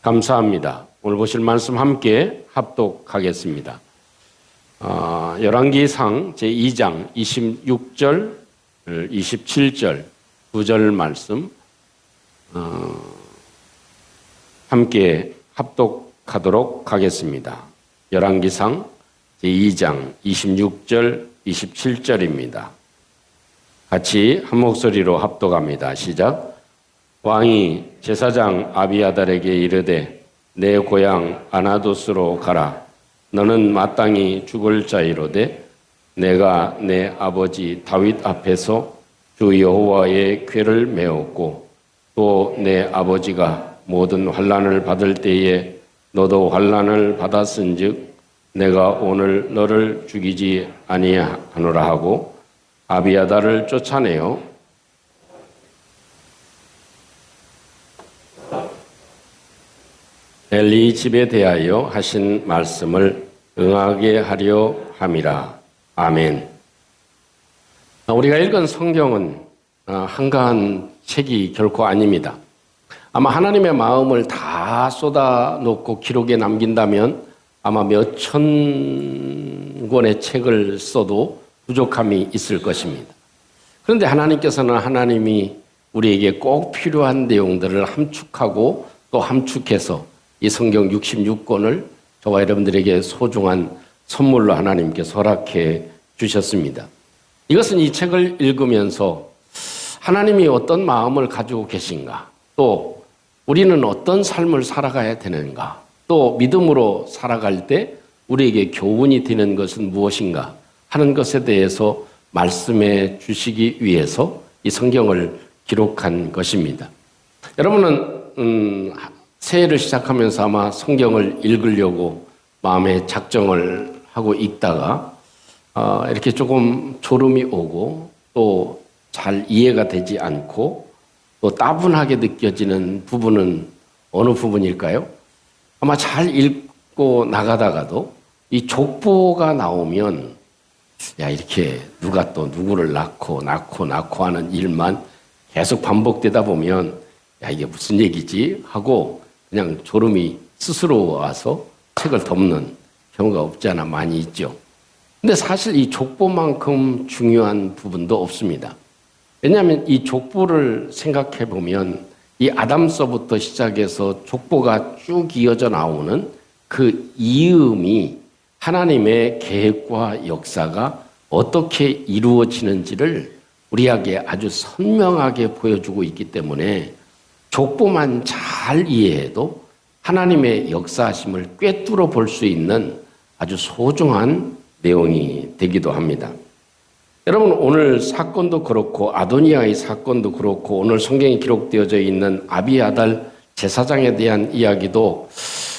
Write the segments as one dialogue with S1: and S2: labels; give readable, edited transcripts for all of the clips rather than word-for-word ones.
S1: 감사합니다. 오늘 보실 말씀 함께 합독하겠습니다. 열왕기상 제2장 26절, 27절, 9절 말씀 함께 합독하도록 하겠습니다. 열왕기상 제2장 26절, 27절입니다. 같이 한 목소리로 합독합니다. 시작. 왕이 제사장 아비아달에게 이르되 내 고향 아나도스로 가라. 너는 마땅히 죽을 자이로되 내가 내 아버지 다윗 앞에서 주 여호와의 궤를 메었고 또 내 아버지가 모든 환난을 받을 때에 너도 환난을 받았은즉 내가 오늘 너를 죽이지 아니하노라 하고 아비아달을 쫓아내어 엘리 집에 대하여 하신 말씀을 응하게 하려 함이라. 아멘. 우리가 읽은 성경은 한가한 책이 결코 아닙니다. 아마 하나님의 마음을 다 쏟아놓고 기록에 남긴다면 아마 몇천 권의 책을 써도 부족함이 있을 것입니다. 그런데 하나님께서는 하나님이 우리에게 꼭 필요한 내용들을 함축하고 또 함축해서 이 성경 66권을 저와 여러분들에게 소중한 선물로 하나님께서 허락해 주셨습니다. 이것은 이 책을 읽으면서 하나님이 어떤 마음을 가지고 계신가, 또 우리는 어떤 삶을 살아가야 되는가, 또 믿음으로 살아갈 때 우리에게 교훈이 되는 것은 무엇인가 하는 것에 대해서 말씀해 주시기 위해서 이 성경을 기록한 것입니다. 여러분은 새해를 시작하면서 아마 성경을 읽으려고 마음에 작정을 하고 있다가 이렇게 조금 졸음이 오고 또 잘 이해가 되지 않고 또 따분하게 느껴지는 부분은 어느 부분일까요? 아마 잘 읽고 나가다가도 이 족보가 나오면 야, 이렇게 누가 또 누구를 낳고 하는 일만 계속 반복되다 보면 야, 이게 무슨 얘기지? 하고 그냥 졸음이 스스로 와서 책을 덮는 경우가 없지 않아 많이 있죠. 근데 사실 이 족보만큼 중요한 부분도 없습니다. 왜냐하면 이 족보를 생각해 보면 이 아담서부터 시작해서 족보가 쭉 이어져 나오는 그 이음이 하나님의 계획과 역사가 어떻게 이루어지는지를 우리에게 아주 선명하게 보여주고 있기 때문에 족보만 잘 이해해도 하나님의 역사하심을 꿰뚫어 볼 수 있는 아주 소중한 내용이 되기도 합니다. 여러분, 오늘 사건도 그렇고 아도니아의 사건도 그렇고 오늘 성경에 기록되어져 있는 아비아달 제사장에 대한 이야기도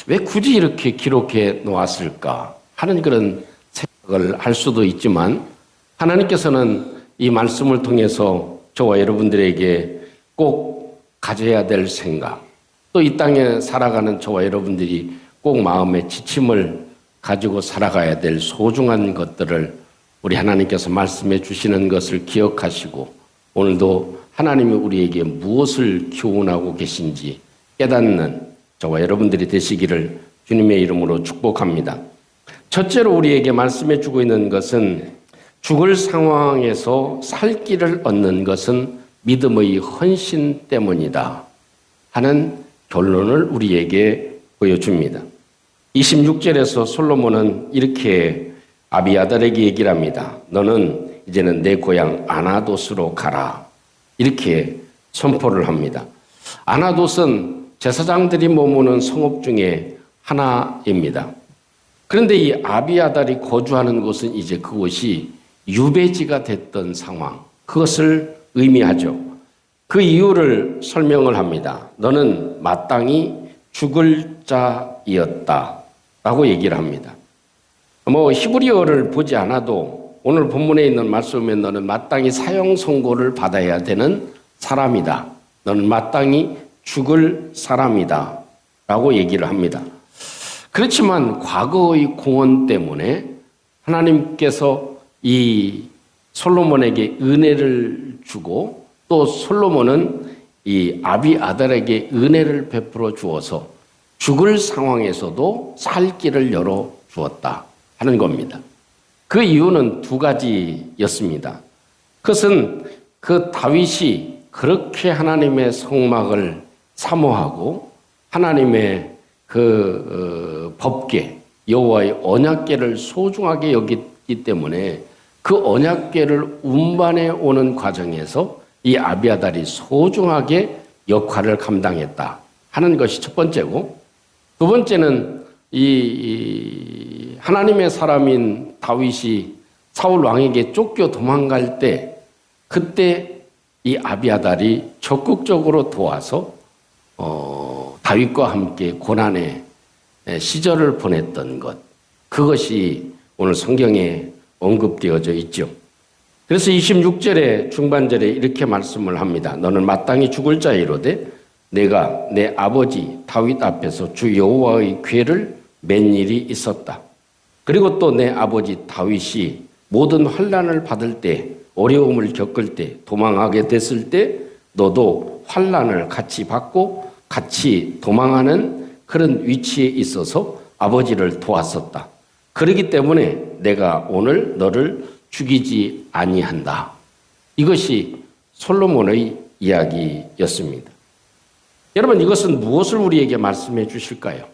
S1: 왜 굳이 이렇게 기록해 놓았을까 하는 그런 생각을 할 수도 있지만 하나님께서는 이 말씀을 통해서 저와 여러분들에게 꼭 가져야 될 생각, 또 이 땅에 살아가는 저와 여러분들이 꼭 마음의 지침을 가지고 살아가야 될 소중한 것들을 우리 하나님께서 말씀해 주시는 것을 기억하시고 오늘도 하나님이 우리에게 무엇을 교훈하고 계신지 깨닫는 저와 여러분들이 되시기를 주님의 이름으로 축복합니다. 첫째로 우리에게 말씀해 주고 있는 것은 죽을 상황에서 살 길을 얻는 것은 믿음의 헌신 때문이다 하는 결론을 우리에게 보여줍니다. 26절에서 솔로몬은 이렇게 아비아달에게 얘기를 합니다. 너는 이제는 내 고향 아나도스로 가라. 이렇게 선포를 합니다. 아나도스는 제사장들이 머무는 성읍 중에 하나입니다. 그런데 이 아비아달이 거주하는 곳은 이제 그곳이 유배지가 됐던 상황, 그것을 의미하죠. 그 이유를 설명을 합니다. 너는 마땅히 죽을 자이었다 라고 얘기를 합니다. 히브리어를 보지 않아도 오늘 본문에 있는 말씀에 너는 마땅히 사형 선고를 받아야 되는 사람이다. 너는 마땅히 죽을 사람이다 라고 얘기를 합니다. 그렇지만 과거의 공헌 때문에 하나님께서 이 솔로몬에게 은혜를 주고 또 솔로몬은 이 아비아달에게 은혜를 베풀어 주어서 죽을 상황에서도 살 길을 열어 주었다 하는 겁니다. 그 이유는 두 가지였습니다. 그것은 그 다윗이 그렇게 하나님의 성막을 사모하고 하나님의 그 법궤, 여호와의 언약궤를 소중하게 여겼기 때문에 그 언약궤를 운반해 오는 과정에서 이 아비아달이 소중하게 역할을 감당했다 하는 것이 첫 번째고, 두 번째는 이 하나님의 사람인 다윗이 사울 왕에게 쫓겨 도망갈 때, 그때 이 아비아달이 적극적으로 도와서 다윗과 함께 고난의 시절을 보냈던 것, 그것이 오늘 성경에 언급되어져 있죠. 그래서 26절의 중반절에 이렇게 말씀을 합니다. 너는 마땅히 죽을 자이로되 내가 내 아버지 다윗 앞에서 주 여호와의 궤를 맨 일이 있었다. 그리고 또 내 아버지 다윗이 모든 환난을 받을 때, 어려움을 겪을 때, 도망하게 됐을 때 너도 환난을 같이 받고 같이 도망하는 그런 위치에 있어서 아버지를 도왔었다. 그렇기 때문에 내가 오늘 너를 죽이지 아니한다. 이것이 솔로몬의 이야기였습니다. 여러분, 이것은 무엇을 우리에게 말씀해 주실까요?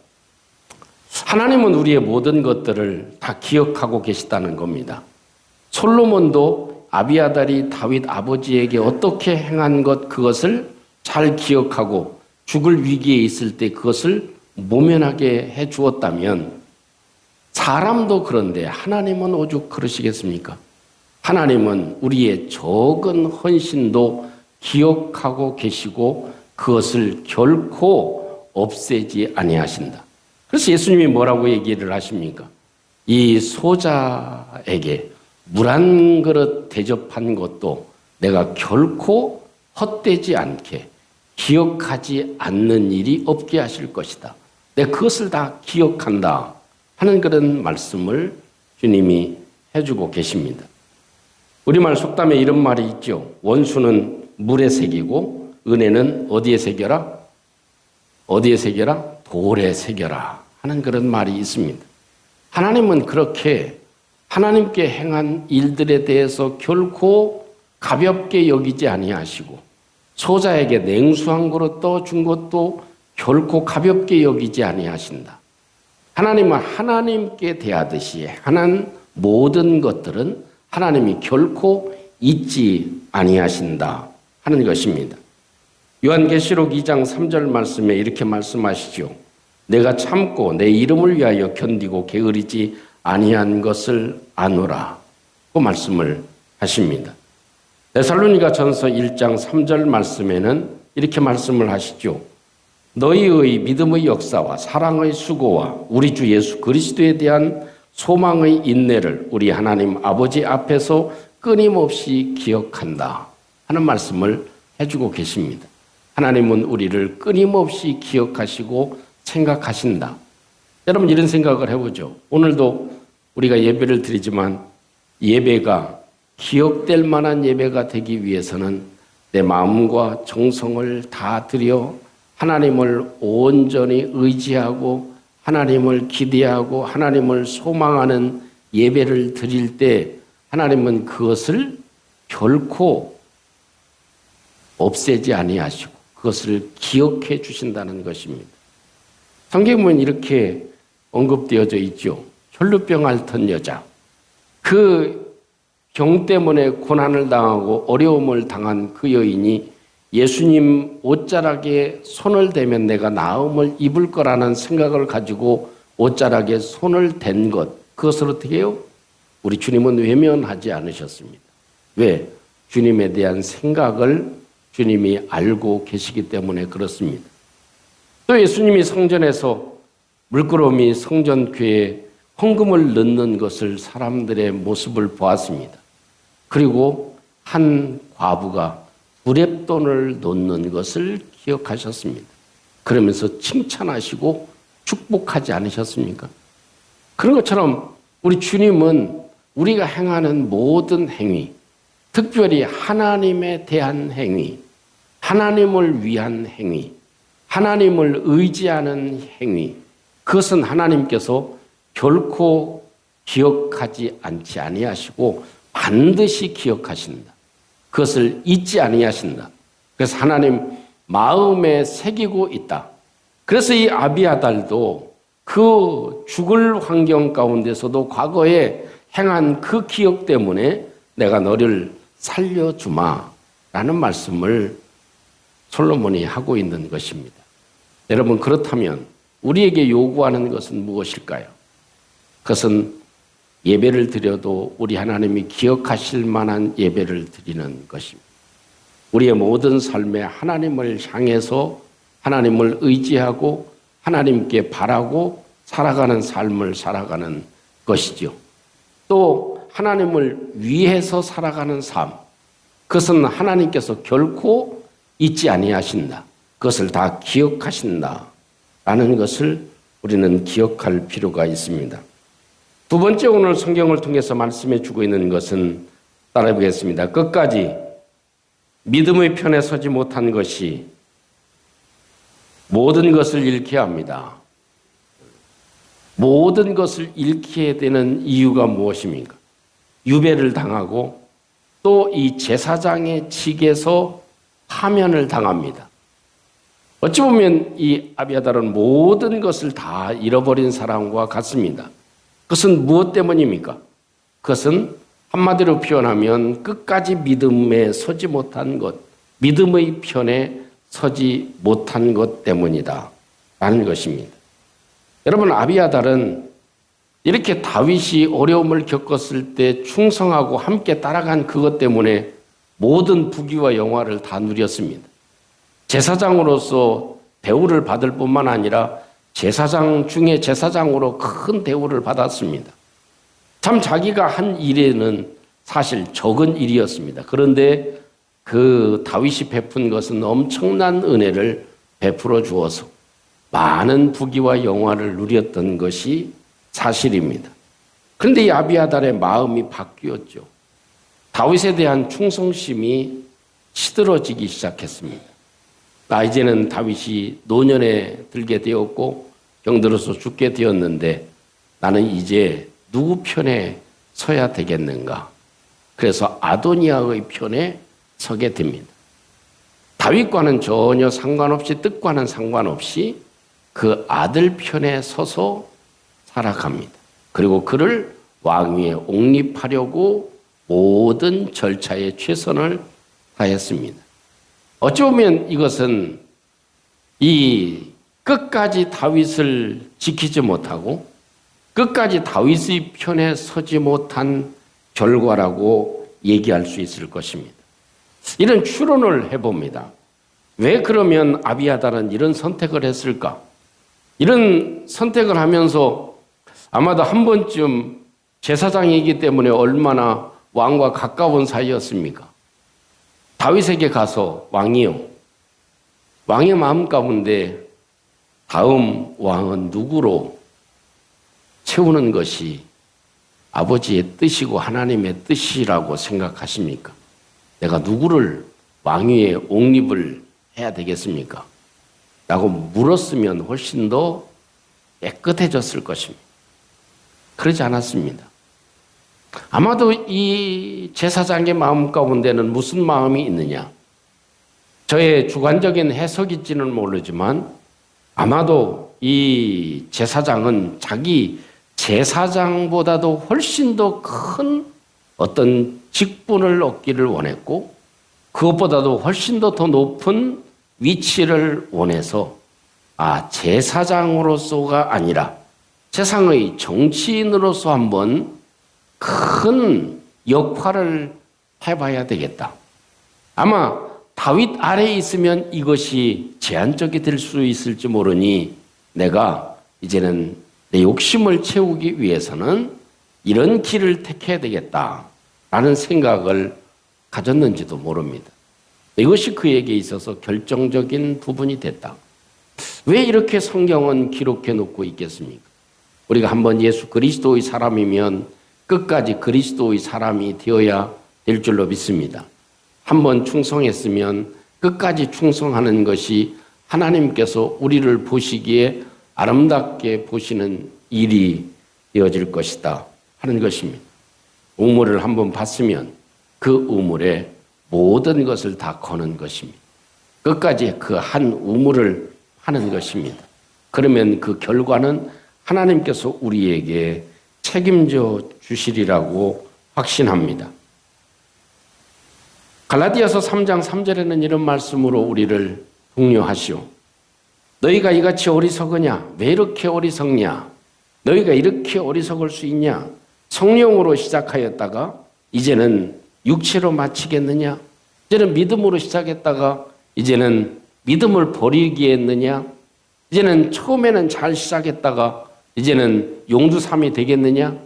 S1: 하나님은 우리의 모든 것들을 다 기억하고 계시다는 겁니다. 솔로몬도 아비아달이 다윗 아버지에게 어떻게 행한 것, 그것을 잘 기억하고 죽을 위기에 있을 때 그것을 모면하게 해 주었다면, 사람도 그런데 하나님은 오죽 그러시겠습니까? 하나님은 우리의 적은 헌신도 기억하고 계시고 그것을 결코 없애지 아니하신다. 그래서 예수님이 뭐라고 얘기를 하십니까? 이 소자에게 물 한 그릇 대접한 것도 내가 결코 헛되지 않게 기억하지 않는 일이 없게 하실 것이다. 내가 그것을 다 기억한다 하는 그런 말씀을 주님이 해주고 계십니다. 우리말 속담에 이런 말이 있죠. 원수는 물에 새기고 은혜는 어디에 새겨라? 어디에 새겨라? 돌에 새겨라 하는 그런 말이 있습니다. 하나님은 그렇게 하나님께 행한 일들에 대해서 결코 가볍게 여기지 아니하시고, 소자에게 냉수한 그릇 떠준 것도 결코 가볍게 여기지 아니하신다. 하나님은 하나님께 대하듯이 하는 모든 것들은 하나님이 결코 잊지 아니하신다 하는 것입니다. 요한계시록 2장 3절 말씀에 이렇게 말씀하시죠. 내가 참고 내 이름을 위하여 견디고 게으르지 아니한 것을 아노라 그 말씀을 하십니다. 데살로니가 전서 1장 3절 말씀에는 이렇게 말씀을 하시죠. 너희의 믿음의 역사와 사랑의 수고와 우리 주 예수 그리스도에 대한 소망의 인내를 우리 하나님 아버지 앞에서 끊임없이 기억한다 하는 말씀을 해주고 계십니다. 하나님은 우리를 끊임없이 기억하시고 생각하신다. 여러분, 이런 생각을 해보죠. 오늘도 우리가 예배를 드리지만 예배가 기억될 만한 예배가 되기 위해서는 내 마음과 정성을 다 들여 하나님을 온전히 의지하고 하나님을 기대하고 하나님을 소망하는 예배를 드릴 때 하나님은 그것을 결코 없애지 아니하시고 그것을 기억해 주신다는 것입니다. 성경은 이렇게 언급되어져 있죠. 혈루병 앓던 여자, 그 병 때문에 고난을 당하고 어려움을 당한 그 여인이 예수님 옷자락에 손을 대면 내가 나음을 입을 거라는 생각을 가지고 옷자락에 손을 댄 것, 그것을 어떻게 해요? 우리 주님은 외면하지 않으셨습니다. 왜? 주님에 대한 생각을 주님이 알고 계시기 때문에 그렇습니다. 또 예수님이 성전에서 물끄러미 성전궤에 헌금을 넣는 것을 사람들의 모습을 보았습니다. 그리고 한 과부가 두렙돈을 놓는 것을 기억하셨습니다. 그러면서 칭찬하시고 축복하지 않으셨습니까? 그런 것처럼 우리 주님은 우리가 행하는 모든 행위, 특별히 하나님에 대한 행위, 하나님을 위한 행위, 하나님을 의지하는 행위, 그것은 하나님께서 결코 기억하지 않지 아니하시고 반드시 기억하신다. 그것을 잊지 아니하신다. 그래서 하나님 마음에 새기고 있다. 그래서 이 아비아달도 그 죽을 환경 가운데서도 과거에 행한 그 기억 때문에 내가 너를 살려주마 라는 말씀을 솔로몬이 하고 있는 것입니다. 여러분, 그렇다면 우리에게 요구하는 것은 무엇일까요? 그것은 예배를 드려도 우리 하나님이 기억하실 만한 예배를 드리는 것입니다. 우리의 모든 삶에 하나님을 향해서 하나님을 의지하고 하나님께 바라고 살아가는 삶을 살아가는 것이죠. 또 하나님을 위해서 살아가는 삶, 그것은 하나님께서 결코 잊지 아니하신다. 그것을 다 기억하신다. 라는 것을 우리는 기억할 필요가 있습니다. 두 번째, 오늘 성경을 통해서 말씀해 주고 있는 것은 따라해 보겠습니다. 끝까지 믿음의 편에 서지 못한 것이 모든 것을 잃게 합니다. 모든 것을 잃게 되는 이유가 무엇입니까? 유배를 당하고 또 이 제사장의 직에서 파면을 당합니다. 어찌 보면 이 아비아달은 모든 것을 다 잃어버린 사람과 같습니다. 그것은 무엇 때문입니까? 그것은 한마디로 표현하면 끝까지 믿음에 서지 못한 것, 믿음의 편에 서지 못한 것 때문이다 라는 것입니다. 여러분, 아비아달은 이렇게 다윗이 어려움을 겪었을 때 충성하고 함께 따라간 그것 때문에 모든 부귀와 영화를 다 누렸습니다. 제사장으로서 대우를 받을 뿐만 아니라 제사장 중에 제사장으로 큰 대우를 받았습니다. 참 자기가 한 일에는 사실 적은 일이었습니다. 그런데 그 다윗이 베푼 것은 엄청난 은혜를 베풀어 주어서 많은 부귀와 영화를 누렸던 것이 사실입니다. 그런데 이 아비아달의 마음이 바뀌었죠. 다윗에 대한 충성심이 시들어지기 시작했습니다. 이제는 다윗이 노년에 들게 되었고 병들어서 죽게 되었는데 나는 이제 누구 편에 서야 되겠는가? 그래서 아도니아의 편에 서게 됩니다. 다윗과는 전혀 상관없이, 뜻과는 상관없이 그 아들 편에 서서 살아갑니다. 그리고 그를 왕위에 옹립하려고 모든 절차에 최선을 다했습니다. 어찌 보면 이것은 이 끝까지 다윗을 지키지 못하고 끝까지 다윗의 편에 서지 못한 결과라고 얘기할 수 있을 것입니다. 이런 추론을 해봅니다. 왜 그러면 아비아달은 이런 선택을 했을까? 이런 선택을 하면서 아마도 한 번쯤 제사장이기 때문에 얼마나 왕과 가까운 사이였습니까? 다윗에게 가서 왕이요, 왕의 마음 가운데 다음 왕은 누구로 채우는 것이 아버지의 뜻이고 하나님의 뜻이라고 생각하십니까? 내가 누구를 왕위에 옹립을 해야 되겠습니까? 라고 물었으면 훨씬 더 깨끗해졌을 것입니다. 그러지 않았습니다. 아마도 이 제사장의 마음 가운데는 무슨 마음이 있느냐? 저의 주관적인 해석일지는 모르지만 아마도 이 제사장은 자기 제사장보다도 훨씬 더 큰 어떤 직분을 얻기를 원했고 그것보다도 훨씬 더 높은 위치를 원해서 제사장으로서가 아니라 세상의 정치인으로서 한번 큰 역할을 해봐야 되겠다. 아마 다윗 아래에 있으면 이것이 제한적이 될 수 있을지 모르니 내가 이제는 내 욕심을 채우기 위해서는 이런 길을 택해야 되겠다라는 생각을 가졌는지도 모릅니다. 이것이 그에게 있어서 결정적인 부분이 됐다. 왜 이렇게 성경은 기록해 놓고 있겠습니까? 우리가 한번 예수 그리스도의 사람이면 끝까지 그리스도의 사람이 되어야 될 줄로 믿습니다. 한번 충성했으면 끝까지 충성하는 것이 하나님께서 우리를 보시기에 아름답게 보시는 일이 되어질 것이다 하는 것입니다. 우물을 한번 봤으면 그 우물에 모든 것을 다 거는 것입니다. 끝까지 그 한 우물을 하는 것입니다. 그러면 그 결과는 하나님께서 우리에게 책임져 주시리라고 확신합니다. 갈라디아서 3장 3절에는 이런 말씀으로 우리를 독려하시오. 너희가 이같이 어리석으냐? 왜 이렇게 어리석냐? 너희가 이렇게 어리석을 수 있냐? 성령으로 시작하였다가 이제는 육체로 마치겠느냐? 이제는 믿음으로 시작했다가 이제는 믿음을 버리게 했느냐? 이제는 처음에는 잘 시작했다가 이제는 용두삼이 되겠느냐?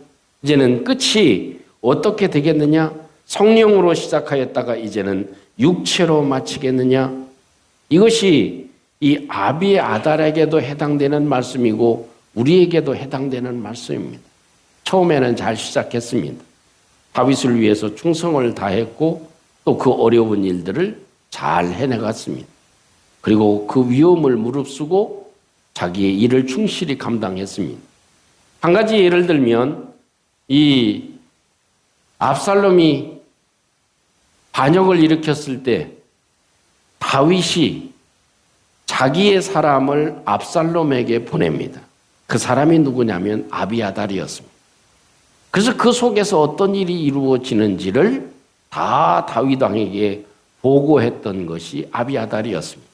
S1: 이제는 끝이 어떻게 되겠느냐? 성령으로 시작하였다가 이제는 육체로 마치겠느냐? 이것이 이 아비 아달에게도 해당되는 말씀이고 우리에게도 해당되는 말씀입니다. 처음에는 잘 시작했습니다. 다윗을 위해서 충성을 다했고 또 그 어려운 일들을 잘 해내갔습니다. 그리고 그 위험을 무릅쓰고 자기의 일을 충실히 감당했습니다. 한 가지 예를 들면 이 압살롬이 반역을 일으켰을 때 다윗이 자기의 사람을 압살롬에게 보냅니다. 그 사람이 누구냐면 아비아달이었습니다. 그래서 그 속에서 어떤 일이 이루어지는지를 다 다윗 왕에게 보고했던 것이 아비아달이었습니다.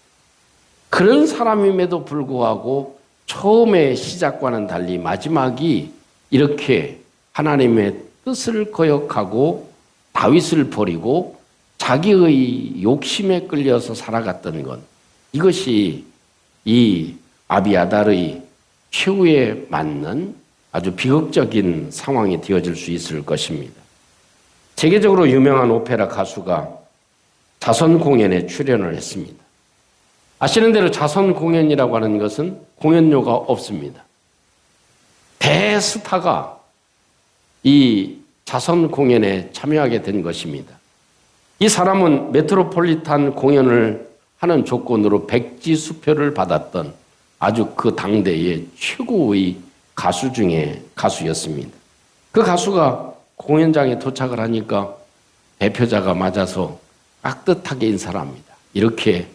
S1: 그런 사람임에도 불구하고 처음의 시작과는 달리 마지막이 이렇게 하나님의 뜻을 거역하고 다윗을 버리고 자기의 욕심에 끌려서 살아갔던 것, 이것이 이 아비아달의 최후에 맞는 아주 비극적인 상황이 되어질 수 있을 것입니다. 세계적으로 유명한 오페라 가수가 자선 공연에 출연을 했습니다. 아시는 대로 자선 공연이라고 하는 것은 공연료가 없습니다. 대스타가 이 자선 공연에 참여하게 된 것입니다. 이 사람은 메트로폴리탄 공연을 하는 조건으로 백지 수표를 받았던 아주 그 당대의 최고의 가수 중에 가수였습니다. 그 가수가 공연장에 도착을 하니까 대표자가 맞아서 깍듯하게 인사를 합니다. 이렇게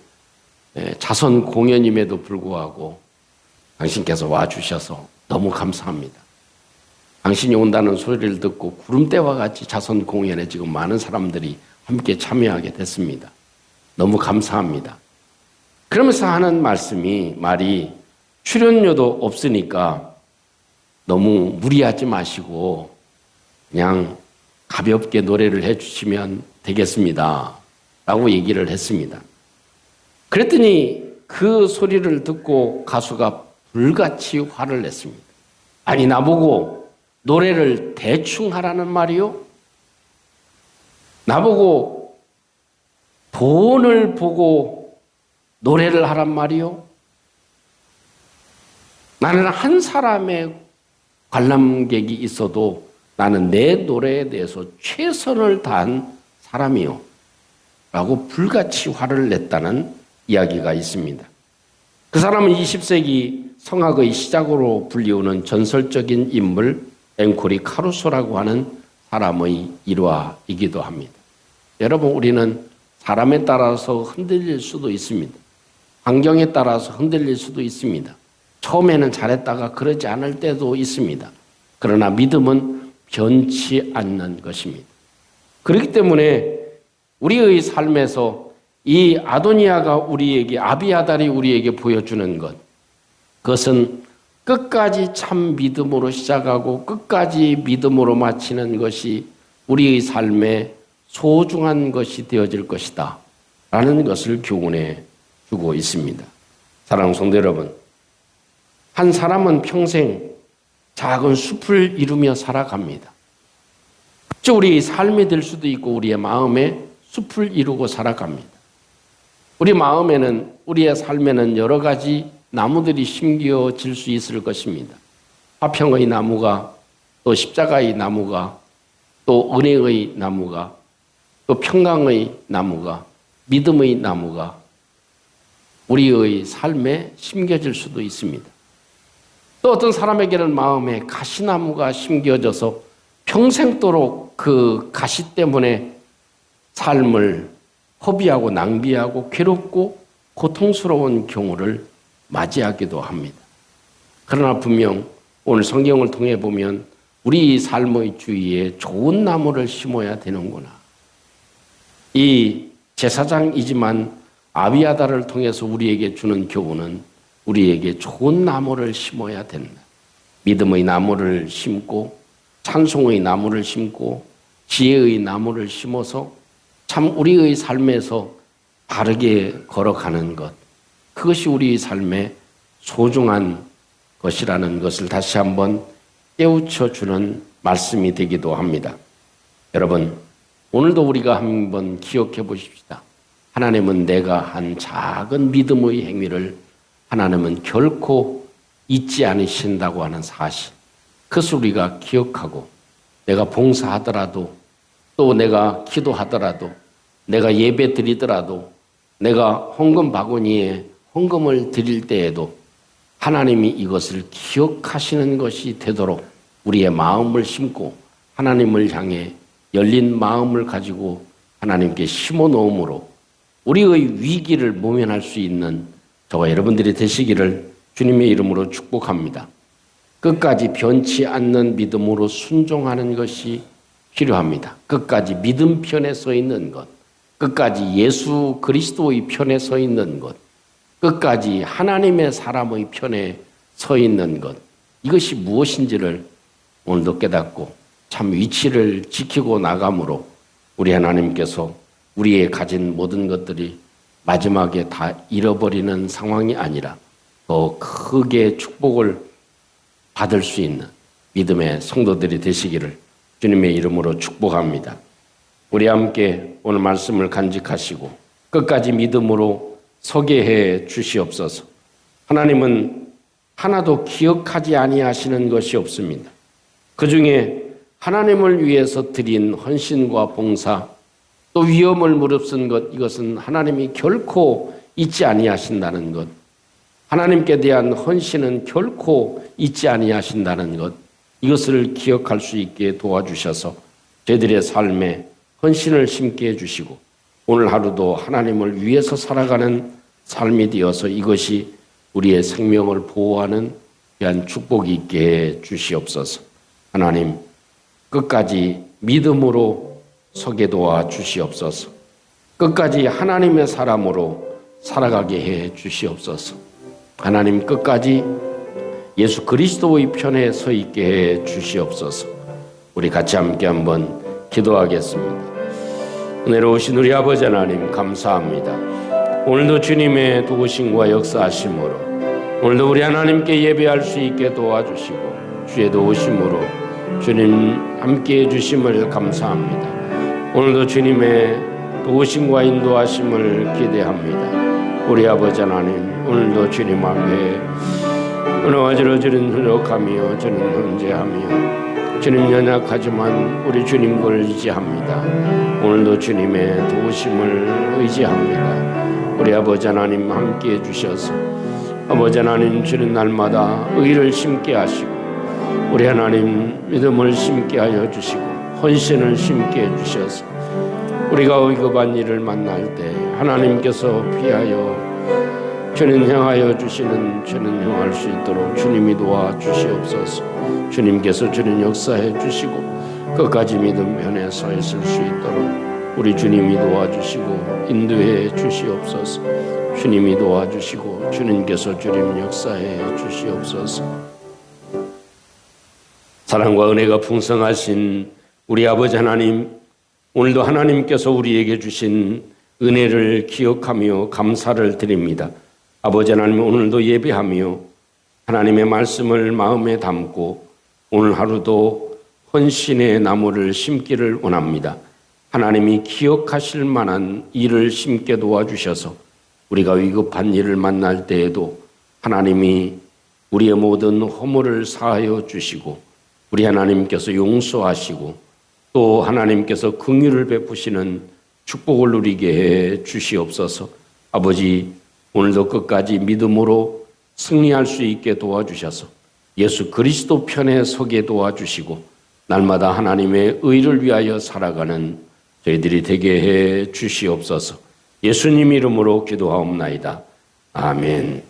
S1: 자선 공연임에도 불구하고 당신께서 와주셔서 너무 감사합니다. 당신이 온다는 소리를 듣고 구름대와 같이 자선 공연에 지금 많은 사람들이 함께 참여하게 됐습니다. 너무 감사합니다. 그러면서 하는 말이 출연료도 없으니까 너무 무리하지 마시고 그냥 가볍게 노래를 해주시면 되겠습니다. 라고 얘기를 했습니다. 그랬더니 그 소리를 듣고 가수가 불같이 화를 냈습니다. 아니 나보고 노래를 대충 하라는 말이요? 나보고 돈을 보고 노래를 하란 말이요? 나는 한 사람의 관람객이 있어도 나는 내 노래에 대해서 최선을 다한 사람이요. 라고 불같이 화를 냈다는 이야기가 있습니다. 그 사람은 20세기 성악의 시작으로 불리우는 전설적인 인물 앵코리 카루소라고 하는 사람의 일화이기도 합니다. 여러분, 우리는 사람에 따라서 흔들릴 수도 있습니다. 환경에 따라서 흔들릴 수도 있습니다. 처음에는 잘했다가 그러지 않을 때도 있습니다. 그러나 믿음은 변치 않는 것입니다. 그렇기 때문에 우리의 삶에서 이 아도니아가 우리에게, 아비아달이 우리에게 보여주는 것, 그것은 끝까지 참 믿음으로 시작하고 끝까지 믿음으로 마치는 것이 우리의 삶에 소중한 것이 되어질 것이다 라는 것을 교훈해 주고 있습니다. 사랑하는 성도 여러분, 한 사람은 평생 작은 숲을 이루며 살아갑니다. 즉 우리의 삶이 될 수도 있고 우리의 마음에 숲을 이루고 살아갑니다. 우리 마음에는, 우리의 삶에는 여러 가지 나무들이 심겨질 수 있을 것입니다. 화평의 나무가, 또 십자가의 나무가, 또 은혜의 나무가, 또 평강의 나무가, 믿음의 나무가, 우리의 삶에 심겨질 수도 있습니다. 또 어떤 사람에게는 마음에 가시나무가 심겨져서 평생도록 그 가시 때문에 삶을 허비하고 낭비하고 괴롭고 고통스러운 경우를 맞이하기도 합니다. 그러나 분명 오늘 성경을 통해 보면 우리 삶의 주위에 좋은 나무를 심어야 되는구나. 이 제사장이지만 아비아다를 통해서 우리에게 주는 교훈은 우리에게 좋은 나무를 심어야 된다. 믿음의 나무를 심고 찬송의 나무를 심고 지혜의 나무를 심어서 참 우리의 삶에서 바르게 걸어가는 것, 그것이 우리 삶의 소중한 것이라는 것을 다시 한번 깨우쳐 주는 말씀이 되기도 합니다. 여러분, 오늘도 우리가 한번 기억해 보십시다. 하나님은 내가 한 작은 믿음의 행위를 하나님은 결코 잊지 않으신다고 하는 사실, 그것을 우리가 기억하고 내가 봉사하더라도 또 내가 기도하더라도 내가 예배 드리더라도 내가 헌금 바구니에 헌금을 드릴 때에도 하나님이 이것을 기억하시는 것이 되도록 우리의 마음을 심고 하나님을 향해 열린 마음을 가지고 하나님께 심어 놓음으로 우리의 위기를 모면할 수 있는 저와 여러분들이 되시기를 주님의 이름으로 축복합니다. 끝까지 변치 않는 믿음으로 순종하는 것이 필요합니다. 끝까지 믿음 편에 서 있는 것, 끝까지 예수 그리스도의 편에 서 있는 것, 끝까지 하나님의 사람의 편에 서 있는 것, 이것이 무엇인지를 오늘도 깨닫고 참 위치를 지키고 나감으로 우리 하나님께서 우리의 가진 모든 것들이 마지막에 다 잃어버리는 상황이 아니라 더 크게 축복을 받을 수 있는 믿음의 성도들이 되시기를 주님의 이름으로 축복합니다. 우리 함께 오늘 말씀을 간직하시고 끝까지 믿음으로 서게 해 주시옵소서. 하나님은 하나도 기억하지 아니하시는 것이 없습니다. 그 중에 하나님을 위해서 드린 헌신과 봉사, 또 위험을 무릅쓴 것, 이것은 하나님이 결코 잊지 아니하신다는 것, 하나님께 대한 헌신은 결코 잊지 아니하신다는 것, 이것을 기억할 수 있게 도와주셔서 저희들의 삶에 헌신을 심게 해주시고 오늘 하루도 하나님을 위해서 살아가는 삶이 되어서 이것이 우리의 생명을 보호하는 귀한 축복이 있게 해 주시옵소서. 하나님, 끝까지 믿음으로 서게 도와 주시옵소서. 끝까지 하나님의 사람으로 살아가게 해 주시옵소서. 하나님, 끝까지 예수 그리스도의 편에 서 있게 해 주시옵소서. 우리 같이 함께 한번 기도하겠습니다. 은혜로우신 우리 아버지 하나님, 감사합니다. 오늘도 주님의 도우심과 역사하심으로 오늘도 우리 하나님께 예배할 수 있게 도와주시고 주의 도우심으로 주님 함께해 주심을 감사합니다. 오늘도 주님의 도우심과 인도하심을 기대합니다. 우리 아버지 하나님, 오늘도 주님 앞에 은혜와 저러저는 흐력하며 저는 현재하며 주님 연약하지만 우리 주님 걸 의지합니다. 오늘도 주님의 도우심을 의지합니다. 우리 아버지 하나님 함께해 주셔서 아버지 하나님 주는 날마다 의를 심게 하시고 우리 하나님 믿음을 심게 하여 주시고 헌신을 심게 해 주셔서 우리가 위급한 일을 만날 때 하나님께서 피하여 주님 향하여 주시는 주님 향할 수 있도록 주님이 도와 주시옵소서. 주님께서 주님 역사해 주시고 끝까지 믿음 편에 서 있을 수 있도록 우리 주님이 도와주시고 인도해 주시옵소서. 주님이 도와주시고 주님께서 주님 역사해 주시옵소서. 사랑과 은혜가 풍성하신 우리 아버지 하나님, 오늘도 하나님께서 우리에게 주신 은혜를 기억하며 감사를 드립니다. 아버지 하나님, 오늘도 예배하며 하나님의 말씀을 마음에 담고 오늘 하루도 헌신의 나무를 심기를 원합니다. 하나님이 기억하실 만한 일을 심게 도와주셔서 우리가 위급한 일을 만날 때에도 하나님이 우리의 모든 허물을 사하여 주시고 우리 하나님께서 용서하시고 또 하나님께서 긍휼을 베푸시는 축복을 누리게 해 주시옵소서. 아버지, 오늘도 끝까지 믿음으로 승리할 수 있게 도와주셔서 예수 그리스도 편에 서게 도와주시고 날마다 하나님의 의를 위하여 살아가는 저희들이 되게 해 주시옵소서. 예수님 이름으로 기도하옵나이다. 아멘.